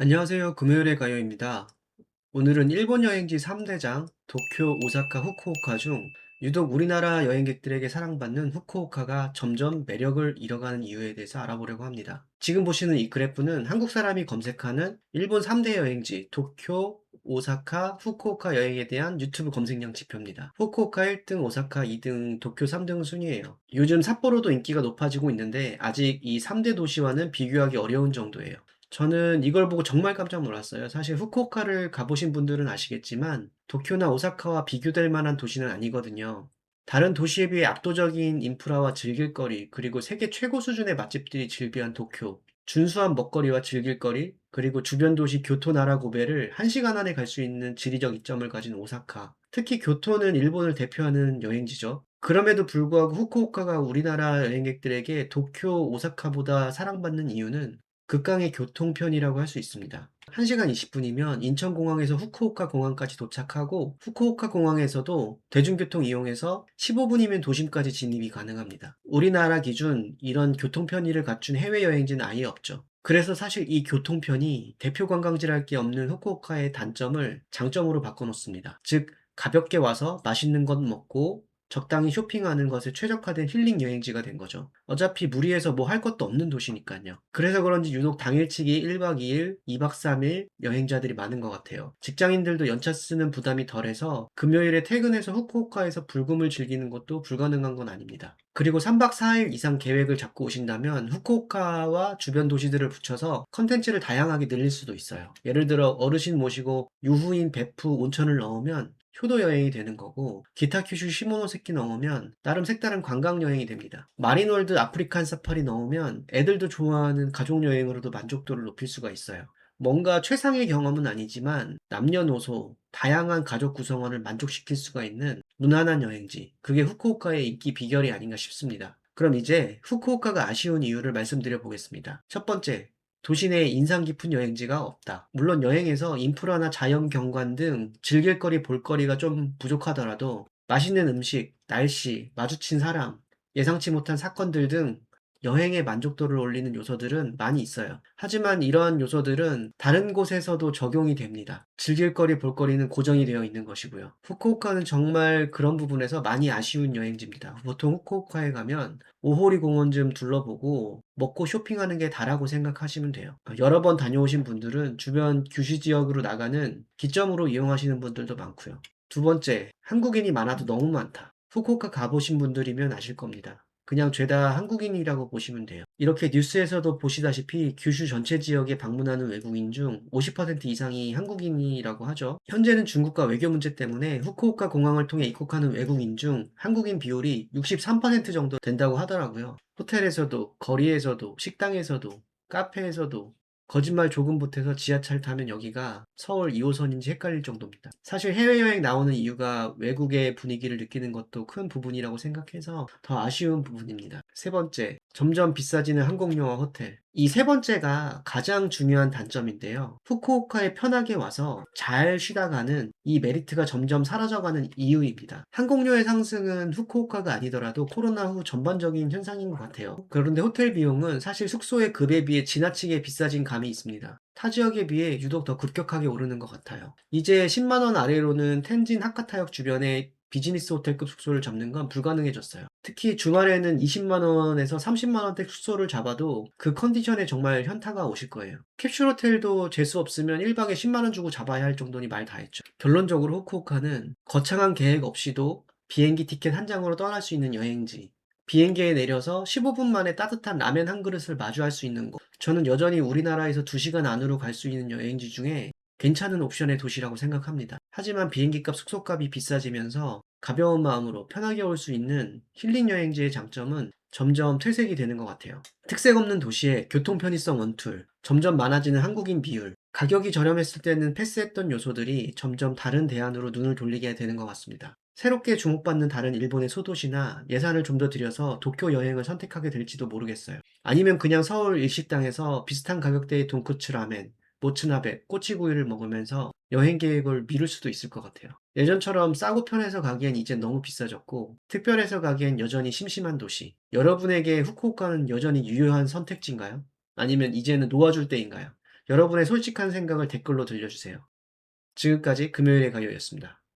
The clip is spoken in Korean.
안녕하세요. 금요일의 가요입니다. 오늘은 일본 여행지 3대장, 도쿄, 오사카, 후쿠오카 중 유독 우리나라 여행객들에게 사랑받는 후쿠오카가 점점 매력을 잃어가는 이유에 대해서 알아보려고 합니다. 지금 보시는 이 그래프는 한국 사람이 검색하는 일본 3대 여행지, 도쿄, 오사카, 후쿠오카 여행에 대한 유튜브 검색량 지표입니다. 후쿠오카 1등, 오사카 2등, 도쿄 3등 순이에요. 요즘 삿포로도 인기가 높아지고 있는데 아직 이 3대 도시와는 비교하기 어려운 정도예요. 저는 이걸 보고 정말 깜짝 놀랐어요. 사실 후쿠오카를 가보신 분들은 아시겠지만 도쿄나 오사카와 비교될 만한 도시는 아니거든요. 다른 도시에 비해 압도적인 인프라와 즐길거리, 그리고 세계 최고 수준의 맛집들이 즐비한 도쿄, 준수한 먹거리와 즐길거리, 그리고 주변 도시 교토 나라 고베를 1시간 안에 갈 수 있는 지리적 이점을 가진 오사카. 특히 교토는 일본을 대표하는 여행지죠. 그럼에도 불구하고 후쿠오카가 우리나라 여행객들에게 도쿄, 오사카보다 사랑받는 이유는 극강의 교통편이라고 할 수 있습니다. 1시간 20분이면 인천공항에서 후쿠오카 공항까지 도착하고 후쿠오카 공항에서도 대중교통 이용해서 15분이면 도심까지 진입이 가능합니다. 우리나라 기준 이런 교통편의를 갖춘 해외여행지는 아예 없죠. 그래서 사실 이 교통편이 대표 관광지랄 게 없는 후쿠오카의 단점을 장점으로 바꿔놓습니다. 즉, 가볍게 와서 맛있는 것 먹고 적당히 쇼핑하는 것에 최적화된 힐링 여행지가 된 거죠. 어차피 무리해서 뭐 할 것도 없는 도시니까요. 그래서 그런지 유독 당일치기 1박 2일, 2박 3일 여행자들이 많은 것 같아요. 직장인들도 연차 쓰는 부담이 덜해서 금요일에 퇴근해서 후쿠오카에서 불금을 즐기는 것도 불가능한 건 아닙니다. 그리고 3박 4일 이상 계획을 잡고 오신다면 후쿠오카와 주변 도시들을 붙여서 컨텐츠를 다양하게 늘릴 수도 있어요. 예를 들어 어르신 모시고 유후인 베프 온천을 넣으면 효도 여행이 되는 거고, 기타 큐슈 시모노세키 넣으면 나름 색다른 관광 여행이 됩니다. 마린월드 아프리칸 사파리 넣으면 애들도 좋아하는 가족 여행으로도 만족도를 높일 수가 있어요. 뭔가 최상의 경험은 아니지만 남녀노소 다양한 가족 구성원을 만족시킬 수가 있는 무난한 여행지, 그게 후쿠오카의 인기 비결이 아닌가 싶습니다. 그럼 이제 후쿠오카가 아쉬운 이유를 말씀드려 보겠습니다. 첫 번째, 도시 내에 인상 깊은 여행지가 없다. 물론 여행에서 인프라나 자연 경관 등 즐길거리, 볼거리가 좀 부족하더라도 맛있는 음식, 날씨, 마주친 사람, 예상치 못한 사건들 등 여행의 만족도를 올리는 요소들은 많이 있어요. 하지만 이러한 요소들은 다른 곳에서도 적용이 됩니다. 즐길거리, 볼거리는 고정이 되어 있는 것이고요. 후쿠오카는 정말 그런 부분에서 많이 아쉬운 여행지입니다. 보통 후쿠오카에 가면 오호리 공원 좀 둘러보고 먹고 쇼핑하는 게 다라고 생각하시면 돼요. 여러 번 다녀오신 분들은 주변 규슈 지역으로 나가는 기점으로 이용하시는 분들도 많고요. 두 번째, 한국인이 많아도 너무 많다. 후쿠오카 가보신 분들이면 아실 겁니다. 그냥 죄다 한국인이라고 보시면 돼요. 이렇게 뉴스에서도 보시다시피 규슈 전체 지역에 방문하는 외국인 중 50% 이상이 한국인이라고 하죠. 현재는 중국과 외교 문제 때문에 후쿠오카 공항을 통해 입국하는 외국인 중 한국인 비율이 63% 정도 된다고 하더라고요. 호텔에서도, 거리에서도, 식당에서도, 카페에서도 거짓말 조금 보태서 지하철 타면 여기가 서울 2호선인지 헷갈릴 정도입니다. 사실 해외여행 나오는 이유가 외국의 분위기를 느끼는 것도 큰 부분이라고 생각해서 더 아쉬운 부분입니다. 세 번째, 점점 비싸지는 항공료와 호텔. 이 세 번째가 가장 중요한 단점인데요. 후쿠오카에 편하게 와서 잘 쉬다 가는 이 메리트가 점점 사라져가는 이유입니다. 항공료의 상승은 후쿠오카가 아니더라도 코로나 후 전반적인 현상인 것 같아요. 그런데 호텔 비용은 사실 숙소의 급에 비해 지나치게 비싸진 감이 있습니다. 타 지역에 비해 유독 더 급격하게 오르는 것 같아요. 이제 10만 원 아래로는 텐진 하카타역 주변에 비즈니스 호텔급 숙소를 잡는 건 불가능해졌어요. 특히 주말에는 20만 원에서 30만 원대 숙소를 잡아도 그 컨디션에 정말 현타가 오실 거예요. 캡슐 호텔도 재수 없으면 1박에 10만 원 주고 잡아야 할 정도니 말 다 했죠. 결론적으로 후쿠오카는 거창한 계획 없이도 비행기 티켓 한 장으로 떠날 수 있는 여행지, 비행기에 내려서 15분 만에 따뜻한 라면 한 그릇을 마주할 수 있는 곳. 저는 여전히 우리나라에서 2시간 안으로 갈 수 있는 여행지 중에 괜찮은 옵션의 도시라고 생각합니다. 하지만 비행기값, 숙소값이 비싸지면서 가벼운 마음으로 편하게 올 수 있는 힐링 여행지의 장점은 점점 퇴색이 되는 것 같아요. 특색 없는 도시에 교통 편의성 원툴, 점점 많아지는 한국인 비율, 가격이 저렴했을 때는 패스했던 요소들이 점점 다른 대안으로 눈을 돌리게 되는 것 같습니다. 새롭게 주목받는 다른 일본의 소도시나 예산을 좀 더 들여서 도쿄 여행을 선택하게 될지도 모르겠어요. 아니면 그냥 서울 일식당에서 비슷한 가격대의 돈코츠 라멘, 모츠나베, 꼬치구이를 먹으면서 여행 계획을 미룰 수도 있을 것 같아요. 예전처럼 싸고 편해서 가기엔 이젠 너무 비싸졌고, 특별해서 가기엔 여전히 심심한 도시. 여러분에게 후쿠오카는 여전히 유효한 선택지인가요? 아니면 이제는 놓아줄 때인가요? 여러분의 솔직한 생각을 댓글로 들려주세요. 지금까지 금요일의 가요였습니다.